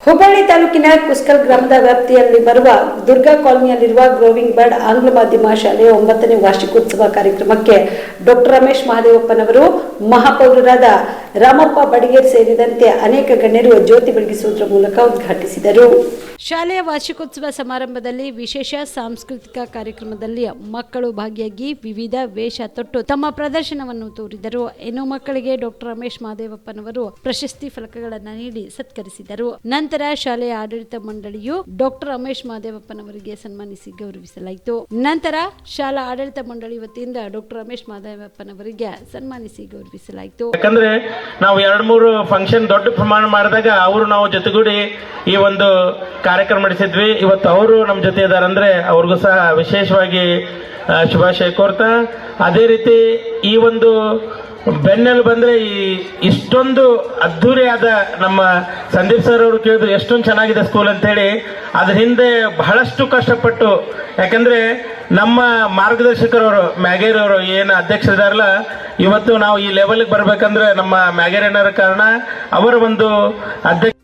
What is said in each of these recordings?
ಹುಬ್ಬಳ್ಳಿ ತಾಲೂಕಿನ ಕುಸ್ಕಲ್ ಗ್ರಾಮದ ವ್ಯಾಪ್ತಿಯಲ್ಲಿ ಬರುವ ದುರ್ಗಾ ಕಾಲೋನಿಯಲ್ಲಿರುವ ಗ್ರೋವಿಂಗ್ ಬರ್ಡ್ ಆಂಗ್ಲ ಮಾಧ್ಯಮ ಶಾಲೆಯ 9ನೇ ವಾರ್ಷಿಕೋತ್ಸವ ಕಾರ್ಯಕ್ರಮಕ್ಕೆ ಡಾಕ್ಟರ್ ರಮೇಶ್ ಮಹದೇವಪ್ಪನವರು, ಮಹಾಪೌರರಾದ ರಾಮಪ್ಪ ಬಡಿಗೇರ್ ಸೇರಿದಂತೆ ಅನೇಕ ಗಣ್ಯರು ಜ್ಯೋತಿ ಬೆಳಗಿಸುವುದರ ಮೂಲಕ ಉದ್ಘಾಟಿಸಿದರು. ಶಾಲೆಯ ವಾರ್ಷಿಕೋತ್ಸವ ಸಮಾರಂಭದಲ್ಲಿ ವಿಶೇಷ ಸಾಂಸ್ಕೃತಿಕ ಕಾರ್ಯಕ್ರಮದಲ್ಲಿ ಮಕ್ಕಳು ಭಾಗಿಯಾಗಿ ವಿವಿಧ ವೇಷ ತೊಟ್ಟು ತಮ್ಮ ಪ್ರದರ್ಶನವನ್ನು ತೋರಿದರು. ಇನ್ನು ಮಕ್ಕಳಿಗೆ ಡಾಕ್ಟರ್ ರಮೇಶ್ ಮಹದೇವಪ್ಪನವರು ಪ್ರಶಸ್ತಿ ಫಲಕಗಳನ್ನು ನೀಡಿ ಸತ್ಕರಿಸಿದರು. ನಂತರ ಶಾಲೆಯ ಆಡಳಿತ ಮಂಡಳಿಯು ಡಾಕ್ಟರ್ ರಮೇಶ್ ಮಹದೇವಪ್ಪನವರಿಗೆ ಸನ್ಮಾನಿಸಿ ಗೌರವಿಸಲಾಯಿತು. ನಂತರ ಶಾಲಾ ಆಡಳಿತ ಮಂಡಳಿ ವತಿಯಿಂದ ಡಾಕ್ಟರ್ ರಮೇಶ್ ಮಹದೇವಪ್ಪನವರಿಗೆ ಸನ್ಮಾನಿಸಿ ಗೌರವಿಸಲಾಯಿತು. ಯಾಕಂದ್ರೆ ನಾವು 2-3 ಫಂಕ್ಷನ್ ದೊಡ್ಡ ಪ್ರಮಾಣ ಮಾಡಿದಾಗ ಅವರು ನಾವು ಜೊತೆಗೂಡಿ ಈ ಒಂದು ಕಾರ್ಯಕ್ರಮ ನಡೆಸಿದ್ವಿ. ಇವತ್ತು ಅವರು ನಮ್ಮ ಜೊತೆ ಇದ್ದಾರೆ ಅಂದ್ರೆ ಅವ್ರಿಗೂ ಸಹ ವಿಶೇಷವಾಗಿ ಶುಭಾಶಯ ಕೋರ್ತಾ, ಅದೇ ರೀತಿ ಈ ಒಂದು ಬೆನ್ನೆಲು ಬಂದ್ರೆ ಇಷ್ಟೊಂದು ಅದ್ಧೂರಿಯಾದ ನಮ್ಮ ಸಂದೀಪ್ ಸರ್ ಅವರು ಕೇಳಿದ್ರು ಎಷ್ಟೊಂದು ಚೆನ್ನಾಗಿದೆ ಸ್ಕೂಲ್ ಅಂತ ಹೇಳಿ. ಅದ್ರ ಹಿಂದೆ ಬಹಳಷ್ಟು ಕಷ್ಟಪಟ್ಟು, ಯಾಕಂದ್ರೆ ನಮ್ಮ ಮಾರ್ಗದರ್ಶಕರವರು ಮ್ಯಾಗೇರ್ ಅವರು ಏನು ಅಧ್ಯಕ್ಷರಿದಾರಲ್ಲ, ಇವತ್ತು ನಾವು ಈ ಲೆವೆಲ್ಗೆ ಬರ್ಬೇಕಂದ್ರೆ ನಮ್ಮ ಮ್ಯಾಗೇರ್ ಏನಾರ ಕಾರಣ. ಅವರ ಒಂದು ಅಧ್ಯಕ್ಷ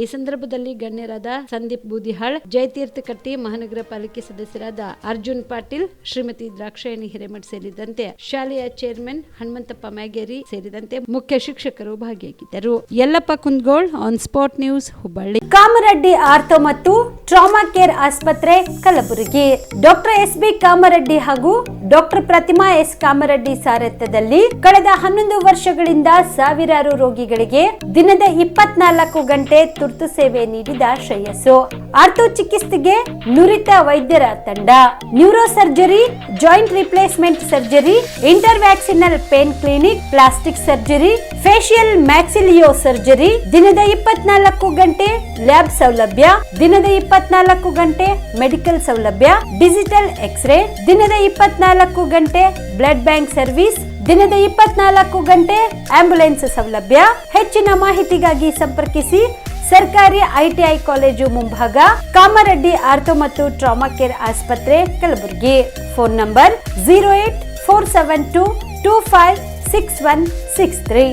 ಈ ಸಂದರ್ಭದಲ್ಲಿ ಗಣ್ಯರಾದ ಸಂದೀಪ್ ಬೂದಿಹಾಳ್, ಜಯತೀರ್ಥ ಕಟ್ಟಿ, ಮಹಾನಗರ ಪಾಲಿಕೆ ಸದಸ್ಯರಾದ ಅರ್ಜುನ್ ಪಾಟೀಲ್, ಶ್ರೀಮತಿ ದ್ರಾಕ್ಷಾಯಣಿ ಹಿರೇಮಠ್ ಸೇರಿದಂತೆ ಶಾಲೆಯ ಚೇರ್ಮನ್ ಹನುಮಂತಪ್ಪ ಮ್ಯಾಗೇರಿ ಸೇರಿದಂತೆ ಮುಖ್ಯ ಶಿಕ್ಷಕರು ಭಾಗಿಯಾಗಿದ್ದರು. Yallappa Kundagol, on spot news, Hubballi. Kamareddy ortho ಮತ್ತು ಟ್ರಾಮಾ ಕೇರ್ ಆಸ್ಪತ್ರೆ, ಕಲಬುರಗಿ. Doctor S B. ಕಾಮರೆಡ್ಡಿ ಹಾಗೂ ಡಾಕ್ಟರ್ ಪ್ರತಿಮಾ ಎಸ್. ಕಾಮರೆಡ್ಡಿ ಸಾರಥ್ಯದಲ್ಲಿ ಕಳೆದ 11 ವರ್ಷಗಳಿಂದ ಸಾವಿರಾರು ರೋಗಿಗಳಿಗೆ ದಿನದ 24 ಗಂಟೆ ತುರ್ತು ಸೇವೆ ನೀಡಿದ ಶ್ರೇಯಸ್ಸು. ಆರ್ಥೋ ಚಿಕಿತ್ಸೆಗೆ ನುರಿತ ವೈದ್ಯರ ತಂಡ, neuro surgery, joint replacement surgery, interventional pain clinic, plastic surgery, facial maxillo surgery, ದಿನದ 24 ಗಂಟೆ ಲ್ಯಾಬ್ ಸೌಲಭ್ಯ, ದಿನದ 24 ಗಂಟೆ ಮೆಡಿಕಲ್ ಸೌಲಭ್ಯ, ಡಿಜಿಟಲ್ ಎಕ್ಸ್ರೇ, ದಿನದ 24 ಗಂಟೆ ಬ್ಲಡ್ ಬ್ಯಾಂಕ್ ಸರ್ವಿಸ್, ದಿನದ 24 ಗಂಟೆ ಆಂಬ್ಯುಲೆನ್ಸ್ ಸೌಲಭ್ಯ. ಹೆಚ್ಚಿನ ಮಾಹಿತಿಗಾಗಿ ಸಂಪರ್ಕಿಸಿ ಸರ್ಕಾರಿ ಐಟಿಐ ಕಾಲೇಜು ಮುಂಭಾಗ, ಕಾಮರೆಡ್ಡಿ ಆರ್ಥೋ ಮತ್ತು ಟ್ರಾಮಾ ಕೇರ್ ಆಸ್ಪತ್ರೆ, ಕಲಬುರಗಿ. Phone number 084722566163.